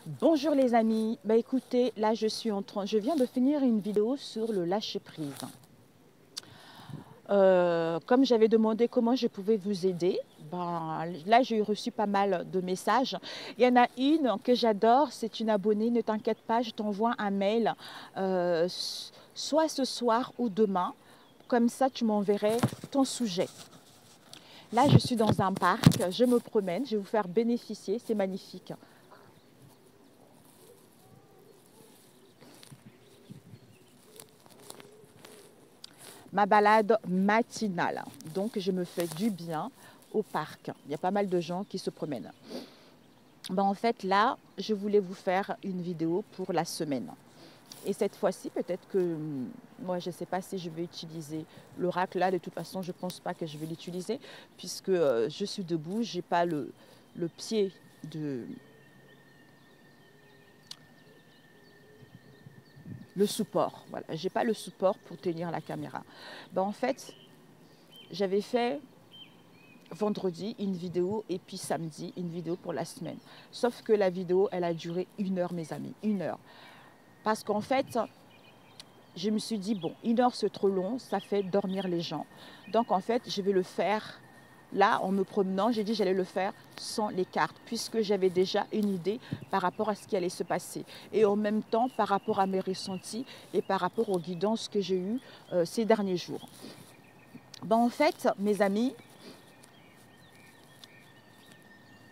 Bonjour les amis, écoutez, là je viens de finir une vidéo sur le lâcher prise. Comme j'avais demandé comment je pouvais vous aider, là j'ai reçu pas mal de messages. Il y en a une que j'adore, c'est une abonnée, ne t'inquiète pas, je t'envoie un mail, soit ce soir ou demain, comme ça tu m'enverrais ton sujet. Là je suis dans un parc, je me promène, je vais vous faire bénéficier, c'est magnifique. Ma balade matinale. Donc, je me fais du bien au parc. Il y a pas mal de gens qui se promènent. En fait, là, je voulais vous faire une vidéo pour la semaine. Et cette fois-ci, peut-être que moi, je ne sais pas si je vais utiliser l'oracle. Là, de toute façon, je ne pense pas que je vais l'utiliser puisque je suis debout. Je n'ai pas le pied de... Le support. Voilà, je n'ai pas le support pour tenir la caméra. En fait, j'avais fait vendredi une vidéo et puis samedi une vidéo pour la semaine. Sauf que la vidéo, elle a duré 1 heure, mes amis, 1 heure. Parce qu'en fait, je me suis dit, bon, 1 heure c'est trop long, ça fait dormir les gens. Donc en fait, je vais le faire là, en me promenant, j'ai dit j'allais le faire sans les cartes, puisque j'avais déjà une idée par rapport à ce qui allait se passer. Et en même temps, par rapport à mes ressentis et par rapport aux guidances que j'ai eues ces derniers jours. En fait, mes amis,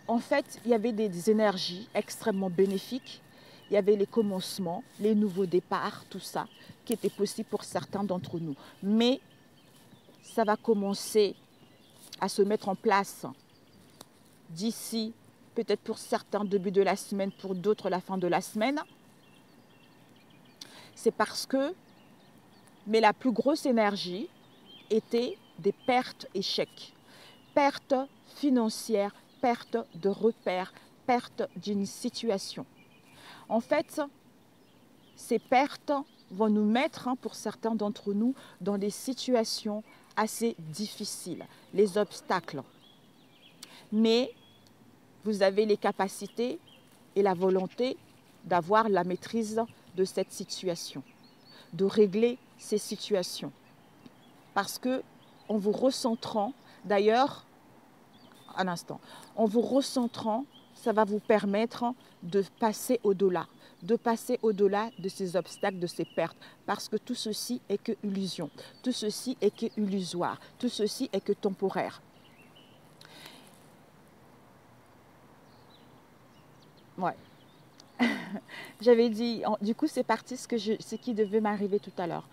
il y avait des énergies extrêmement bénéfiques. Il y avait les commencements, les nouveaux départs, tout ça, qui était possible pour certains d'entre nous. Mais ça va commencer à se mettre en place d'ici, peut-être pour certains, début de la semaine, pour d'autres, la fin de la semaine. C'est parce que, mais la plus grosse énergie était des pertes échecs. Pertes financières, perte de repères, perte d'une situation. En fait, ces pertes vont nous mettre, pour certains d'entre nous, dans des situations assez difficiles, les obstacles. Mais vous avez les capacités et la volonté d'avoir la maîtrise de cette situation, de régler ces situations. Parce que en vous recentrant, d'ailleurs, un instant, en vous recentrant, ça va vous permettre de passer au-delà, de ces obstacles, de ces pertes, parce que tout ceci est que illusion, tout ceci est que illusoire, tout ceci est que temporaire. Ouais. J'avais dit, du coup, c'est parti ce qui devait m'arriver tout à l'heure.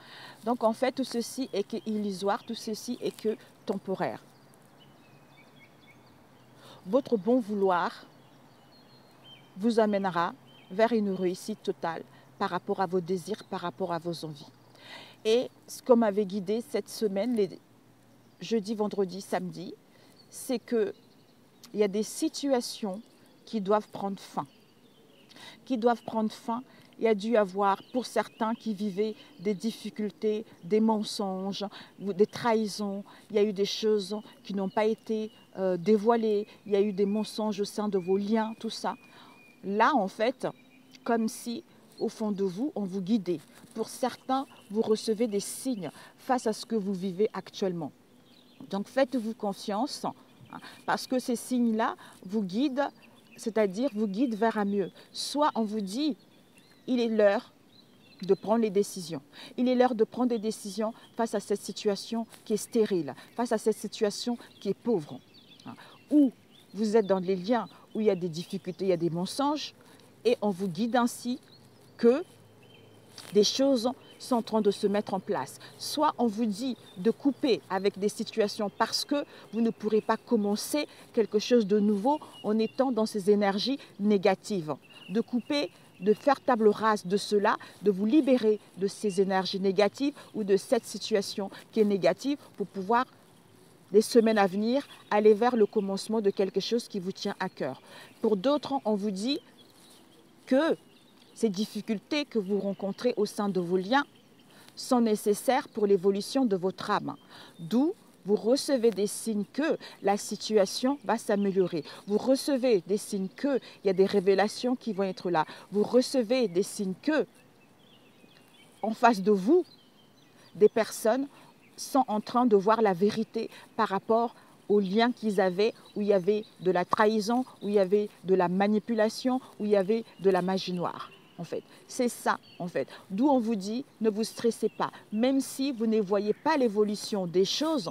Donc, en fait, tout ceci est que illusoire, tout ceci est que temporaire. Votre bon vouloir vous amènera vers une réussite totale par rapport à vos désirs, par rapport à vos envies. Et ce qu'on m'avait guidé cette semaine, les jeudi, vendredi, samedi, c'est qu'il y a des situations qui doivent prendre fin. Il y a dû y avoir, pour certains qui vivaient des difficultés, des mensonges, des trahisons. Il y a eu des choses qui n'ont pas été dévoilées. Il y a eu des mensonges au sein de vos liens, tout ça. Là, en fait, comme si, au fond de vous, on vous guidait. Pour certains, vous recevez des signes face à ce que vous vivez actuellement. Donc, faites-vous confiance, parce que ces signes-là vous guident, c'est-à-dire vous guident vers un mieux. Soit on vous dit, il est l'heure de prendre les décisions. Il est l'heure de prendre des décisions face à cette situation qui est stérile, face à cette situation qui est pauvre. Ou vous êtes dans les liens où il y a des difficultés, il y a des mensonges, et on vous guide ainsi que des choses sont en train de se mettre en place. Soit on vous dit de couper avec des situations parce que vous ne pourrez pas commencer quelque chose de nouveau en étant dans ces énergies négatives. De couper, de faire table rase de cela, de vous libérer de ces énergies négatives ou de cette situation qui est négative pour pouvoir, les semaines à venir, aller vers le commencement de quelque chose qui vous tient à cœur. Pour d'autres, on vous dit que ces difficultés que vous rencontrez au sein de vos liens sont nécessaires pour l'évolution de votre âme. D'où Vous recevez des signes que la situation va s'améliorer. Vous recevez des signes qu'il y a des révélations qui vont être là. Vous recevez des signes que, en face de vous, des personnes sont en train de voir la vérité par rapport aux liens qu'ils avaient, où il y avait de la trahison, où il y avait de la manipulation, où il y avait de la magie noire. En fait, c'est ça, en fait. D'où on vous dit, ne vous stressez pas. Même si vous ne voyez pas l'évolution des choses,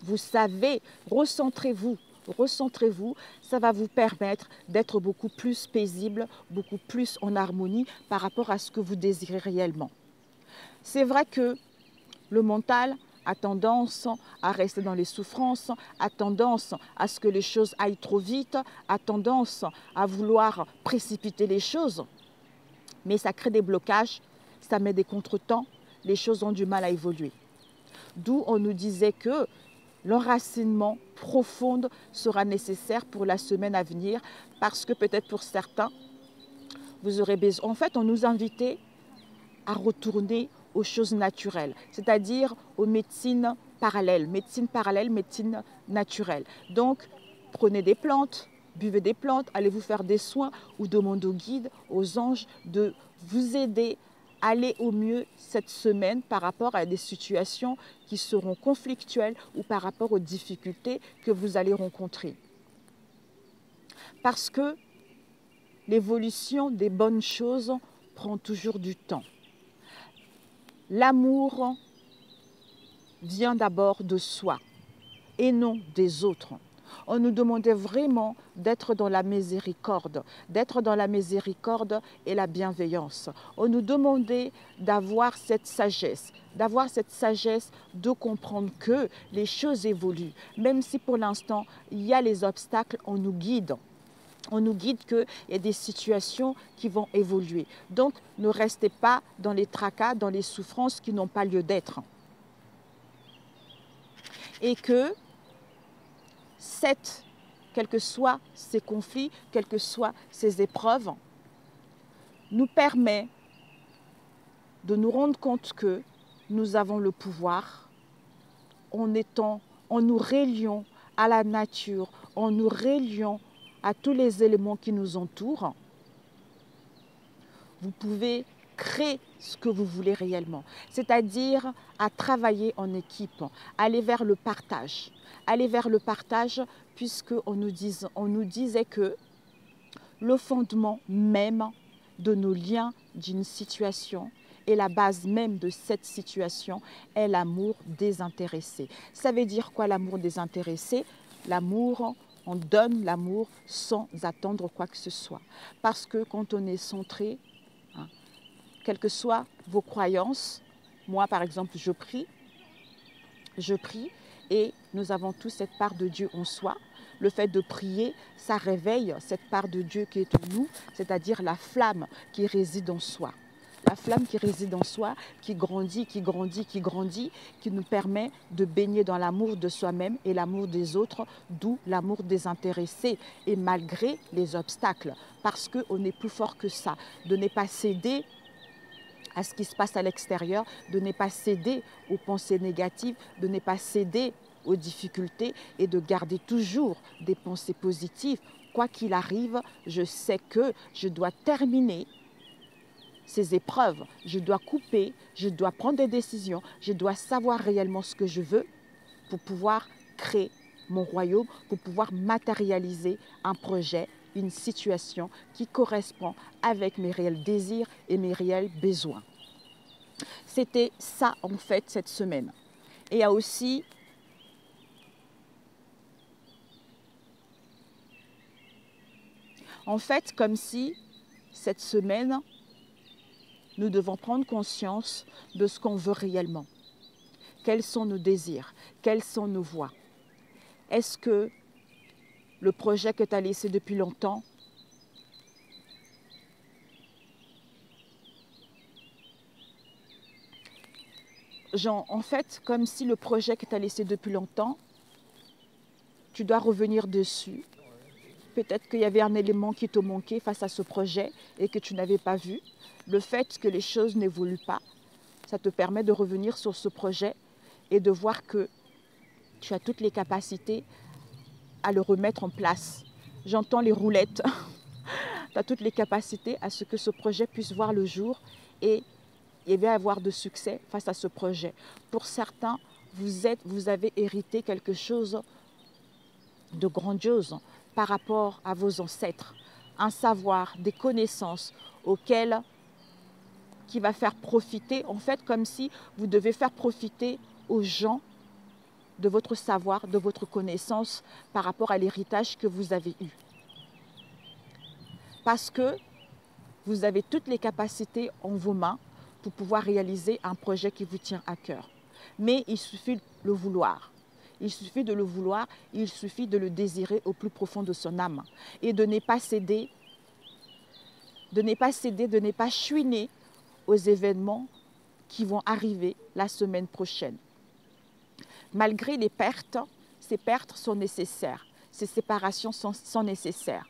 vous savez, recentrez-vous. Recentrez-vous, ça va vous permettre d'être beaucoup plus paisible, beaucoup plus en harmonie par rapport à ce que vous désirez réellement. C'est vrai que le mental a tendance à rester dans les souffrances, a tendance à ce que les choses aillent trop vite, a tendance à vouloir précipiter les choses. Mais ça crée des blocages, ça met des contretemps, les choses ont du mal à évoluer. D'où on nous disait que l'enracinement profond sera nécessaire pour la semaine à venir parce que peut-être pour certains, vous aurez besoin. En fait, on nous invitait à retourner aux choses naturelles, c'est-à-dire aux médecines parallèles, médecine naturelle. Donc, prenez des plantes, buvez des plantes, allez vous faire des soins ou demandez aux guides, aux anges de vous aider à aller au mieux cette semaine par rapport à des situations qui seront conflictuelles ou par rapport aux difficultés que vous allez rencontrer. Parce que l'évolution des bonnes choses prend toujours du temps. L'amour vient d'abord de soi et non des autres. On nous demandait vraiment d'être dans la miséricorde, et la bienveillance. On nous demandait d'avoir cette sagesse de comprendre que les choses évoluent. Même si pour l'instant, il y a les obstacles, on nous guide. On nous guide qu'il y a des situations qui vont évoluer. Donc, ne restez pas dans les tracas, dans les souffrances qui n'ont pas lieu d'être. Et que quels que soient ces conflits, quelles que soient ces épreuves, nous permet de nous rendre compte que nous avons le pouvoir en nous reliant à la nature, en nous reliant à tous les éléments qui nous entourent. Vous pouvez créer ce que vous voulez réellement, c'est-à-dire à travailler en équipe, aller vers le partage. Aller vers le partage puisqu'on nous disait que le fondement même de nos liens d'une situation et la base même de cette situation est l'amour désintéressé. Ça veut dire quoi l'amour désintéressé? L'amour, on donne l'amour sans attendre quoi que ce soit. Parce que quand on est centré, quelles que soient vos croyances, moi par exemple je prie et nous avons tous cette part de Dieu en soi. Le fait de prier, ça réveille cette part de Dieu qui est en nous, c'est-à-dire la flamme qui réside en soi. La flamme qui réside en soi, qui grandit, qui nous permet de baigner dans l'amour de soi-même et l'amour des autres, d'où l'amour désintéressé. Et malgré les obstacles, parce qu'on est plus fort que ça, de ne pas céder à ce qui se passe à l'extérieur, de ne pas céder aux pensées négatives, de ne pas céder aux difficultés et de garder toujours des pensées positives. Quoi qu'il arrive, je sais que je dois terminer ces épreuves, je dois couper, je dois prendre des décisions, je dois savoir réellement ce que je veux pour pouvoir créer mon royaume, pour pouvoir matérialiser un projet, une situation qui correspond avec mes réels désirs et mes réels besoins. C'était ça en fait cette semaine. Et il y a aussi en fait comme si cette semaine nous devons prendre conscience de ce qu'on veut réellement. Quels sont nos désirs? Quelles sont nos voies? Est-ce que le projet que tu as laissé depuis longtemps, en fait, comme si le projet que tu as laissé depuis longtemps, tu dois revenir dessus. Peut-être qu'il y avait un élément qui te manquait face à ce projet et que tu n'avais pas vu. Le fait que les choses n'évoluent pas, ça te permet de revenir sur ce projet et de voir que tu as toutes les capacités à le remettre en place. J'entends les roulettes. Tu as toutes les capacités à ce que ce projet puisse voir le jour et il va y avoir de succès face à ce projet. Pour certains, vous avez hérité quelque chose de grandiose par rapport à vos ancêtres. Un savoir, des connaissances qui va faire profiter, en fait, comme si vous devez faire profiter aux gens de votre savoir, de votre connaissance par rapport à l'héritage que vous avez eu. Parce que vous avez toutes les capacités en vos mains pour pouvoir réaliser un projet qui vous tient à cœur. Mais il suffit de le vouloir. Il suffit de le vouloir, il suffit de le désirer au plus profond de son âme. Et de ne pas céder, de ne pas chouiner aux événements qui vont arriver la semaine prochaine. Malgré les pertes, ces pertes sont nécessaires. Ces séparations sont nécessaires.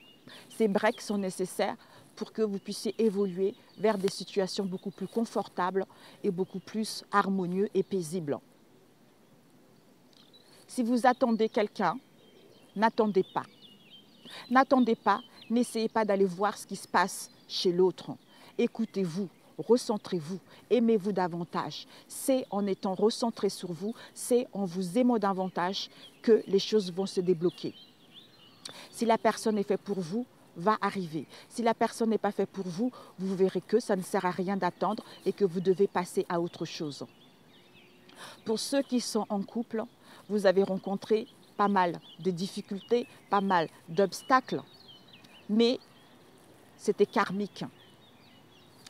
Ces breaks sont nécessaires pour que vous puissiez évoluer vers des situations beaucoup plus confortables et beaucoup plus harmonieuses et paisibles. Si vous attendez quelqu'un, n'attendez pas. N'attendez pas, n'essayez pas d'aller voir ce qui se passe chez l'autre. Écoutez-vous, recentrez-vous, aimez-vous davantage. C'est en étant recentré sur vous, c'est en vous aimant davantage que les choses vont se débloquer. Si la personne est faite pour vous, va arriver. Si la personne n'est pas faite pour vous, vous verrez que ça ne sert à rien d'attendre et que vous devez passer à autre chose. Pour ceux qui sont en couple, vous avez rencontré pas mal de difficultés, pas mal d'obstacles, mais c'était karmique.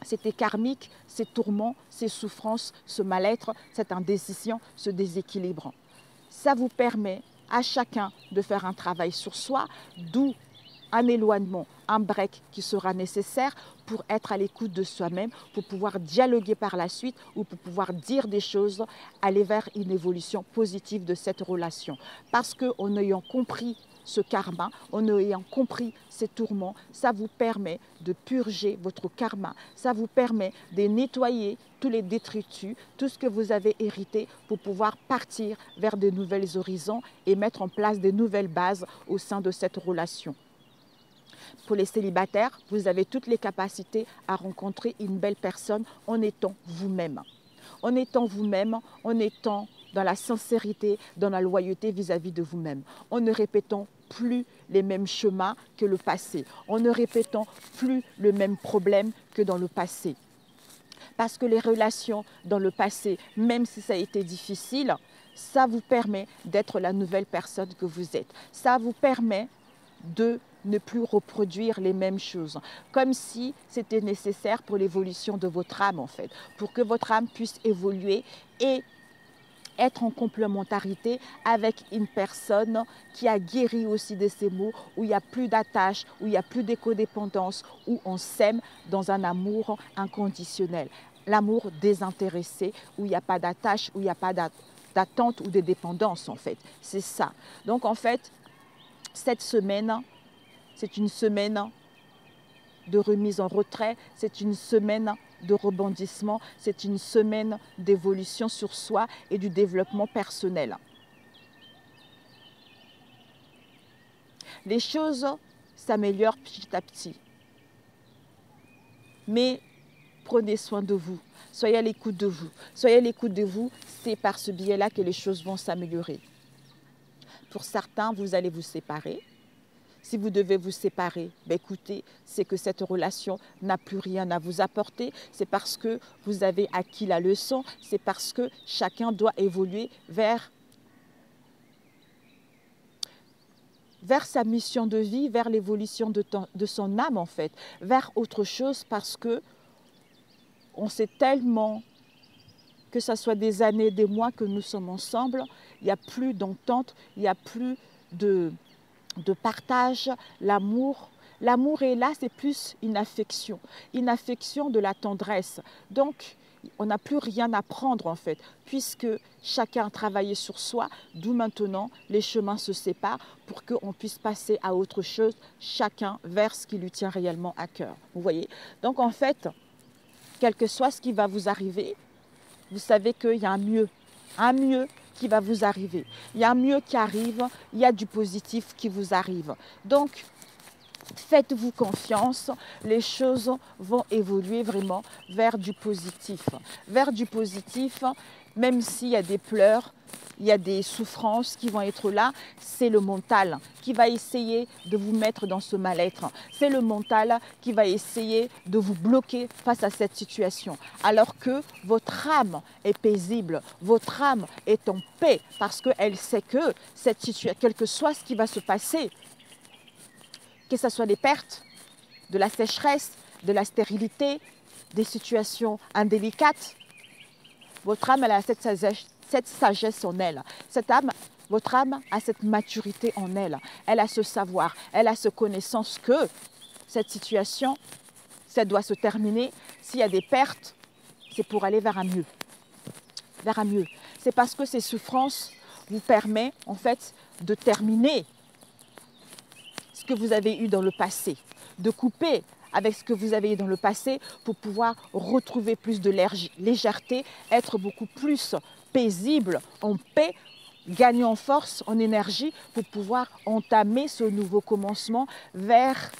C'était karmique, ces tourments, ces souffrances, ce mal-être, cette indécision, ce déséquilibre. Ça vous permet à chacun de faire un travail sur soi, d'où un éloignement, un break qui sera nécessaire pour être à l'écoute de soi-même, pour pouvoir dialoguer par la suite ou pour pouvoir dire des choses, aller vers une évolution positive de cette relation. Parce qu'en ayant compris ce karma, en ayant compris ces tourments, ça vous permet de purger votre karma, ça vous permet de nettoyer tous les détritus, tout ce que vous avez hérité pour pouvoir partir vers de nouveaux horizons et mettre en place de nouvelles bases au sein de cette relation. Pour les célibataires, vous avez toutes les capacités à rencontrer une belle personne en étant vous-même. En étant vous-même, en étant dans la sincérité, dans la loyauté vis-à-vis de vous-même. En ne répétant plus les mêmes chemins que le passé. En ne répétant plus le même problème que dans le passé. Parce que les relations dans le passé, même si ça a été difficile, ça vous permet d'être la nouvelle personne que vous êtes. Ça vous permet de ne plus reproduire les mêmes choses, comme si c'était nécessaire pour l'évolution de votre âme en fait, pour que votre âme puisse évoluer et être en complémentarité avec une personne qui a guéri aussi de ces maux, où il n'y a plus d'attache, où il n'y a plus d'écodépendance, où on s'aime dans un amour inconditionnel, l'amour désintéressé, où il n'y a pas d'attache, où il n'y a pas d'attente ou de dépendance en fait, c'est ça. Donc en fait, cette semaine, c'est une semaine de remise en retrait, c'est une semaine de rebondissement, c'est une semaine d'évolution sur soi et du développement personnel. Les choses s'améliorent petit à petit. Mais prenez soin de vous, soyez à l'écoute de vous. Soyez à l'écoute de vous, c'est par ce biais-là que les choses vont s'améliorer. Pour certains, vous allez vous séparer. Si vous devez vous séparer, ben écoutez, c'est que cette relation n'a plus rien à vous apporter. C'est parce que vous avez acquis la leçon. C'est parce que chacun doit évoluer vers sa mission de vie, vers l'évolution de son âme en fait, vers autre chose parce que on sait tellement que ce soit des années, des mois que nous sommes ensemble, il n'y a plus d'entente, il n'y a plus de partage, l'amour. L'amour est là, c'est plus une affection de la tendresse. Donc, on n'a plus rien à prendre en fait, puisque chacun a travaillé sur soi, d'où maintenant les chemins se séparent pour qu'on puisse passer à autre chose, chacun vers ce qui lui tient réellement à cœur. Vous voyez? Donc en fait, quel que soit ce qui va vous arriver, vous savez qu'il y a un mieux qui va vous arriver. Il y a un mieux qui arrive, il y a du positif qui vous arrive. Donc, faites-vous confiance, les choses vont évoluer vraiment vers du positif. Vers du positif, même s'il y a des pleurs, il y a des souffrances qui vont être là, c'est le mental qui va essayer de vous mettre dans ce mal-être. C'est le mental qui va essayer de vous bloquer face à cette situation. Alors que votre âme est paisible, votre âme est en paix parce qu'elle sait que cette situation, quel que soit ce qui va se passer, que ce soit des pertes, de la sécheresse, de la stérilité, des situations indélicates, votre âme elle a cette sagesse en elle. Votre âme a cette maturité en elle. Elle a ce savoir, elle a cette connaissance que cette situation, ça doit se terminer. S'il y a des pertes, c'est pour aller vers un mieux. Vers un mieux. C'est parce que ces souffrances vous permettent en fait de terminer ce que vous avez eu dans le passé, de couper avec ce que vous avez eu dans le passé pour pouvoir retrouver plus de légèreté, être beaucoup plus paisible, en paix, gagner en force, en énergie pour pouvoir entamer ce nouveau commencement vers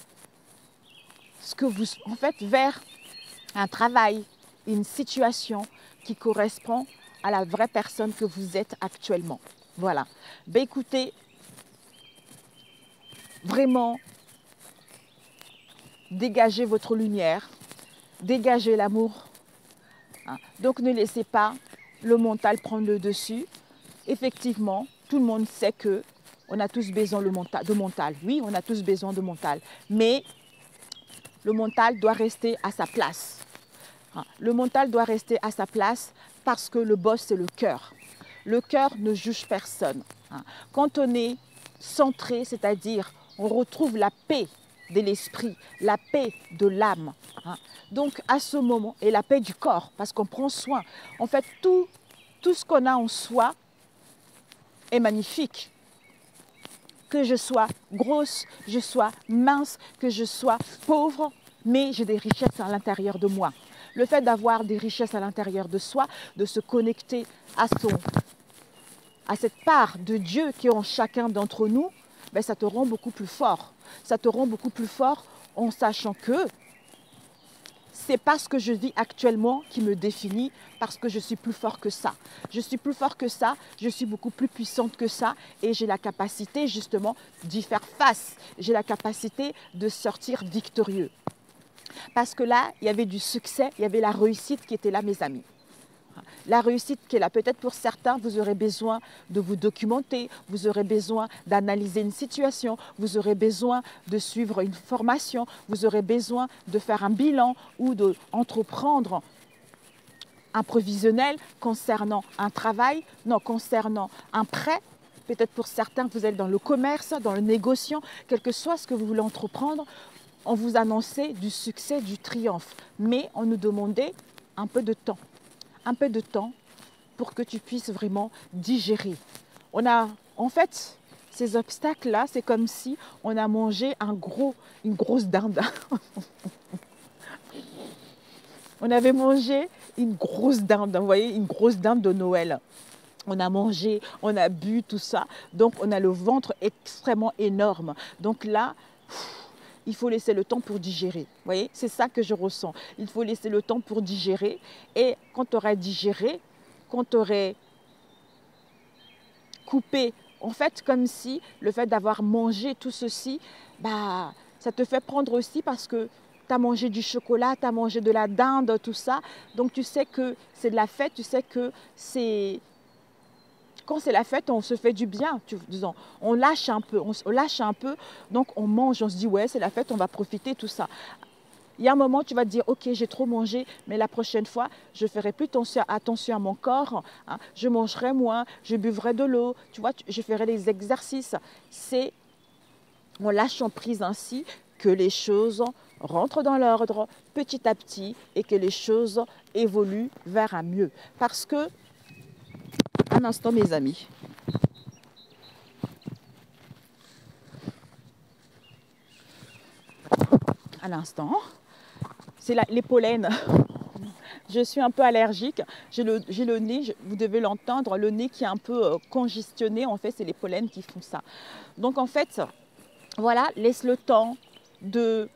ce que vous, en fait, vers un travail, une situation qui correspond à la vraie personne que vous êtes actuellement. Voilà. Ben écoutez, vraiment, dégagez votre lumière, dégagez l'amour. Donc ne laissez pas le mental prendre le dessus. Effectivement, tout le monde sait que on a tous besoin de mental. Oui, on a tous besoin de mental. Mais le mental doit rester à sa place. Le mental doit rester à sa place parce que le boss, c'est le cœur. Le cœur ne juge personne. Quand on est centré, c'est-à-dire on retrouve la paix de l'esprit, la paix de l'âme. Donc à ce moment, et la paix du corps, parce qu'on prend soin. En fait, tout ce qu'on a en soi est magnifique. Que je sois grosse, je sois mince, que je sois pauvre, mais j'ai des richesses à l'intérieur de moi. Le fait d'avoir des richesses à l'intérieur de soi, de se connecter à cette part de Dieu qui est en chacun d'entre nous, ben ça te rend beaucoup plus fort. Ça te rend beaucoup plus fort en sachant que c'est pas ce que je vis actuellement qui me définit parce que je suis plus fort que ça. Je suis plus fort que ça, je suis beaucoup plus puissante que ça et j'ai la capacité justement d'y faire face. J'ai la capacité de sortir victorieux. Parce que là, il y avait du succès, il y avait la réussite qui était là, mes amis. La réussite qui est là, peut-être pour certains, vous aurez besoin de vous documenter, vous aurez besoin d'analyser une situation, vous aurez besoin de suivre une formation, vous aurez besoin de faire un bilan ou d'entreprendre un prévisionnel concernant un travail, non, concernant un prêt. Peut-être pour certains, vous êtes dans le commerce, dans le négociant, quel que soit ce que vous voulez entreprendre, on vous annonçait du succès, du triomphe. Mais on nous demandait un peu de temps. Un peu de temps pour que tu puisses vraiment digérer. En fait, ces obstacles-là, c'est comme si on a mangé une grosse dinde. On avait mangé une grosse dinde, vous voyez, une grosse dinde de Noël. On a mangé, on a bu, tout ça. Donc, on a le ventre extrêmement énorme. Donc là, il faut laisser le temps pour digérer. Vous voyez, c'est ça que je ressens. Il faut laisser le temps pour digérer. Et quand tu auras digéré, quand tu aurais coupé, en fait, comme si le fait d'avoir mangé tout ceci, bah, ça te fait prendre aussi parce que tu as mangé du chocolat, tu as mangé de la dinde, tout ça. Donc, tu sais que c'est de la fête, tu sais que c'est... Quand c'est la fête, on se fait du bien, disons, on lâche un peu, donc on mange, on se dit ouais c'est la fête, on va profiter, tout ça. Il y a un moment, tu vas te dire ok j'ai trop mangé, mais la prochaine fois, je ferai plus attention à mon corps, je mangerai moins, je buvrai de l'eau, tu vois, je ferai des exercices. C'est en lâchant prise ainsi que les choses rentrent dans l'ordre petit à petit et que les choses évoluent vers un mieux. Parce que un instant, mes amis. À l'instant, c'est les pollens. je suis un peu allergique. J'ai le nez, vous devez l'entendre, le nez qui est un peu congestionné. En fait, c'est les pollens qui font ça. Donc en fait, voilà, laisse le temps de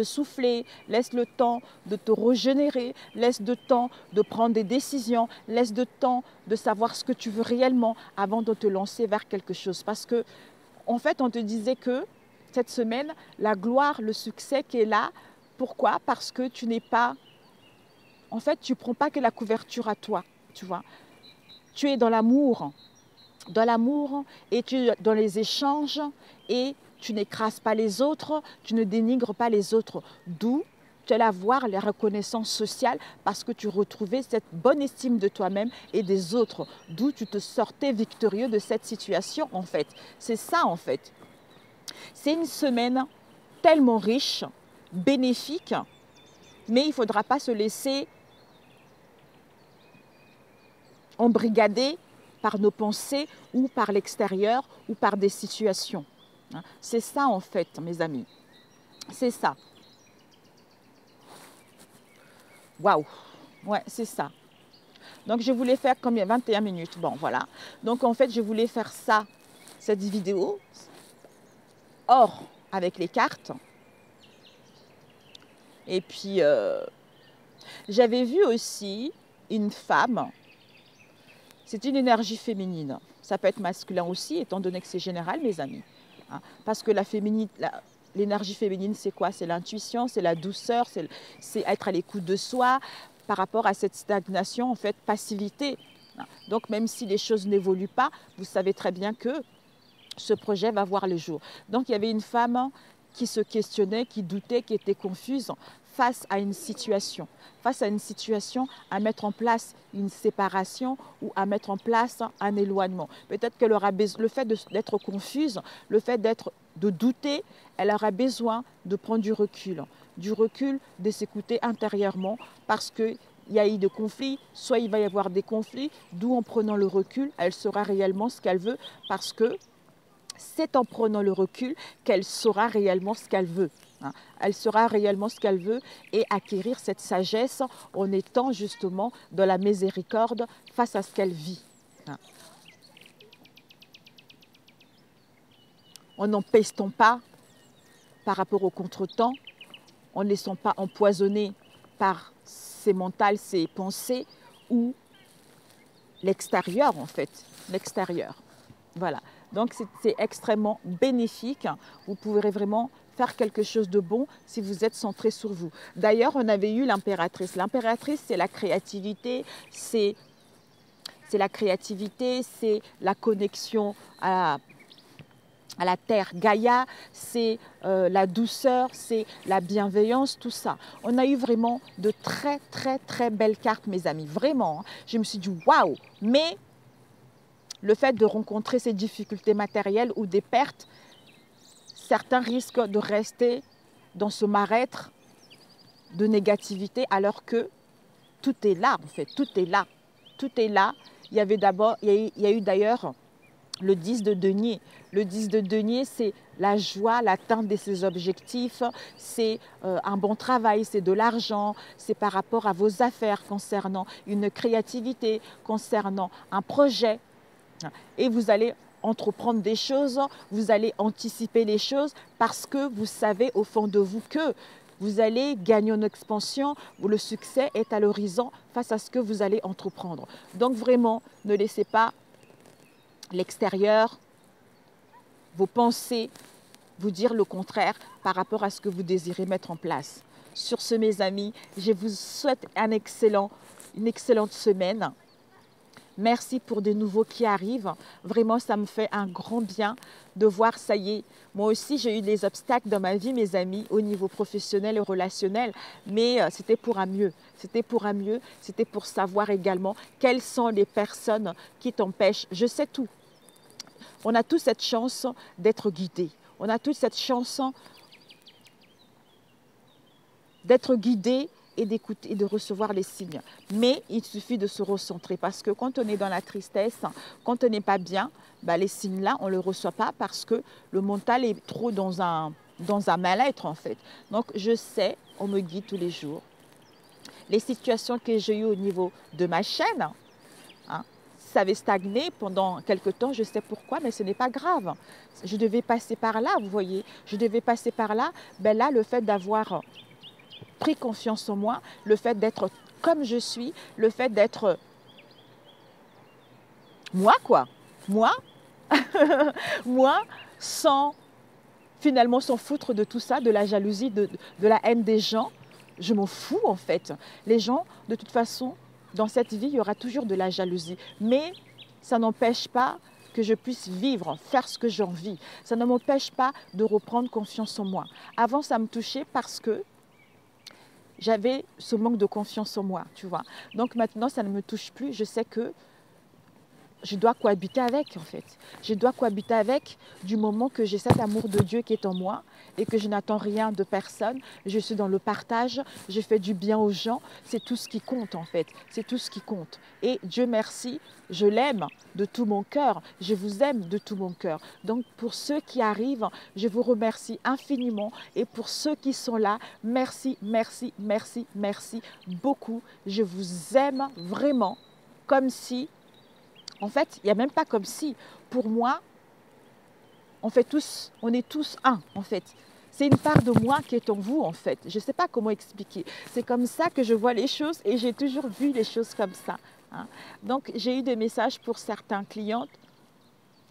souffler, laisse le temps de te régénérer, laisse le temps de prendre des décisions, laisse le temps de savoir ce que tu veux réellement avant de te lancer vers quelque chose. Parce que, en fait, on te disait que cette semaine, la gloire, le succès qui est là, pourquoi? Parce que tu n'es pas, en fait, tu ne prends pas que la couverture à toi, tu vois. Tu es dans l'amour et tu es dans les échanges et tu n'écrases pas les autres, tu ne dénigres pas les autres. D'où tu allais avoir la reconnaissance sociale parce que tu retrouvais cette bonne estime de toi-même et des autres. D'où tu te sortais victorieux de cette situation en fait. C'est ça en fait. C'est une semaine tellement riche, bénéfique, mais il ne faudra pas se laisser embrigader par nos pensées ou par l'extérieur ou par des situations. C'est ça en fait, mes amis. C'est ça. Waouh. Ouais, c'est ça. Donc je voulais faire combien? 21 minutes. Bon, voilà. Donc en fait, je voulais faire ça, cette vidéo, hors avec les cartes. Et puis, j'avais vu aussi une femme. C'est une énergie féminine. Ça peut être masculin aussi, étant donné que c'est général, mes amis. Parce que l'énergie féminine, c'est quoi? C'est l'intuition, c'est la douceur, c'est être à l'écoute de soi par rapport à cette stagnation, en fait, passivité. Donc, même si les choses n'évoluent pas, vous savez très bien que ce projet va voir le jour. Donc, il y avait une femme qui se questionnait, qui doutait, qui était confuse face à une situation. Face à une situation, à mettre en place une séparation ou à mettre en place un éloignement. Peut-être qu'elle aura besoin, le fait d'être confuse, le fait de douter, elle aura besoin de prendre du recul, de s'écouter intérieurement parce qu'il y a eu des conflits, soit il va y avoir des conflits, d'où en prenant le recul, elle saura réellement ce qu'elle veut parce que c'est en prenant le recul qu'elle saura réellement ce qu'elle veut. Elle saura réellement ce qu'elle veut et acquérir cette sagesse en étant justement dans la miséricorde face à ce qu'elle vit. En n'empestant pas par rapport au contretemps, en ne laissant pas empoisonner par ses mentales, ses pensées ou l'extérieur en fait, l'extérieur. Voilà, donc c'est extrêmement bénéfique. Vous pourrez vraiment faire quelque chose de bon si vous êtes centré sur vous. D'ailleurs, on avait eu l'impératrice. L'impératrice, c'est la créativité, c'est la connexion à la terre Gaïa, c'est la douceur, c'est la bienveillance, tout ça. On a eu vraiment de très, très, très belles cartes, mes amis. Vraiment, hein. Je me suis dit, waouh! Mais le fait de rencontrer ces difficultés matérielles ou des pertes, certains risquent de rester dans ce mal-être de négativité alors que tout est là, en fait. Tout est là. Tout est là. Il y a eu d'ailleurs le 10 de denier. Le 10 de denier, c'est la joie, l'atteinte de ses objectifs, c'est un bon travail, c'est de l'argent, c'est par rapport à vos affaires concernant une créativité, concernant un projet. Et vous allez entreprendre des choses, vous allez anticiper les choses parce que vous savez au fond de vous que vous allez gagner en expansion, où le succès est à l'horizon face à ce que vous allez entreprendre. Donc vraiment, ne laissez pas l'extérieur, vos pensées, vous dire le contraire par rapport à ce que vous désirez mettre en place. Sur ce, mes amis, je vous souhaite une excellente semaine. Merci pour des nouveaux qui arrivent. Vraiment, ça me fait un grand bien de voir, ça y est. Moi aussi, j'ai eu des obstacles dans ma vie, mes amis, au niveau professionnel et relationnel. Mais c'était pour un mieux. C'était pour un mieux. C'était pour savoir également quelles sont les personnes qui t'empêchent. Je sais tout. On a tous cette chance d'être guidés. On a tous cette chance d'être guidés et d'écouter et de recevoir les signes. Mais il suffit de se recentrer parce que quand on est dans la tristesse, quand on n'est pas bien, les signes-là, on ne les reçoit pas parce que le mental est trop dans un mal-être en fait. Donc je sais, on me guide tous les jours. Les situations que j'ai eues au niveau de ma chaîne, hein, ça avait stagné pendant quelque temps, je sais pourquoi, mais ce n'est pas grave. Je devais passer par là, vous voyez. Je devais passer par là. Ben là, le fait d'avoir pris confiance en moi, le fait d'être comme je suis, le fait d'être moi, quoi. Moi, moi, sans finalement s'en foutre de tout ça, de la jalousie, de la haine des gens. Je m'en fous en fait. Les gens, de toute façon, dans cette vie, il y aura toujours de la jalousie. Mais ça n'empêche pas que je puisse vivre, faire ce que j'ai envie. Ça ne m'empêche pas de reprendre confiance en moi. Avant, ça me touchait parce que j'avais ce manque de confiance en moi, tu vois. Donc maintenant, ça ne me touche plus. Je sais que je dois cohabiter avec, en fait. Je dois cohabiter avec du moment que j'ai cet amour de Dieu qui est en moi et que je n'attends rien de personne. Je suis dans le partage, je fais du bien aux gens. C'est tout ce qui compte, en fait. C'est tout ce qui compte. Et Dieu merci, je l'aime de tout mon cœur. Je vous aime de tout mon cœur. Donc, pour ceux qui arrivent, je vous remercie infiniment. Et pour ceux qui sont là, merci, merci, merci, merci beaucoup. Je vous aime vraiment comme si... En fait, il n'y a même pas comme si. Pour moi, on est tous un, en fait. C'est une part de moi qui est en vous, en fait. Je ne sais pas comment expliquer. C'est comme ça que je vois les choses et j'ai toujours vu les choses comme ça. Hein. Donc, j'ai eu des messages pour certains clientes.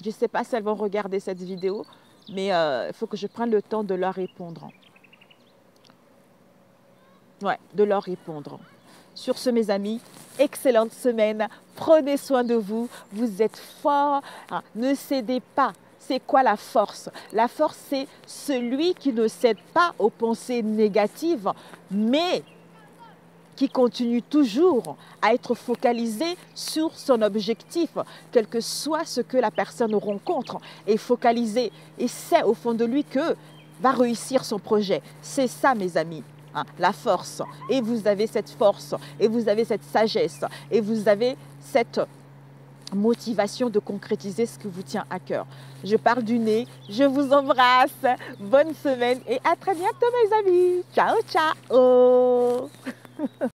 Je ne sais pas si elles vont regarder cette vidéo, mais il faut que je prenne le temps de leur répondre. Ouais, de leur répondre. Sur ce, mes amis, excellente semaine. Prenez soin de vous. Vous êtes forts. Hein, ne cédez pas. C'est quoi la force? La force, c'est celui qui ne cède pas aux pensées négatives, mais qui continue toujours à être focalisé sur son objectif, quel que soit ce que la personne rencontre, et focalisé. Et c'est au fond de lui que va réussir son projet. C'est ça, mes amis. Hein, la force. Et vous avez cette force, et vous avez cette sagesse, et vous avez cette motivation de concrétiser ce qui vous tient à cœur. Je parle du nez, je vous embrasse, bonne semaine et à très bientôt mes amis. Ciao, ciao.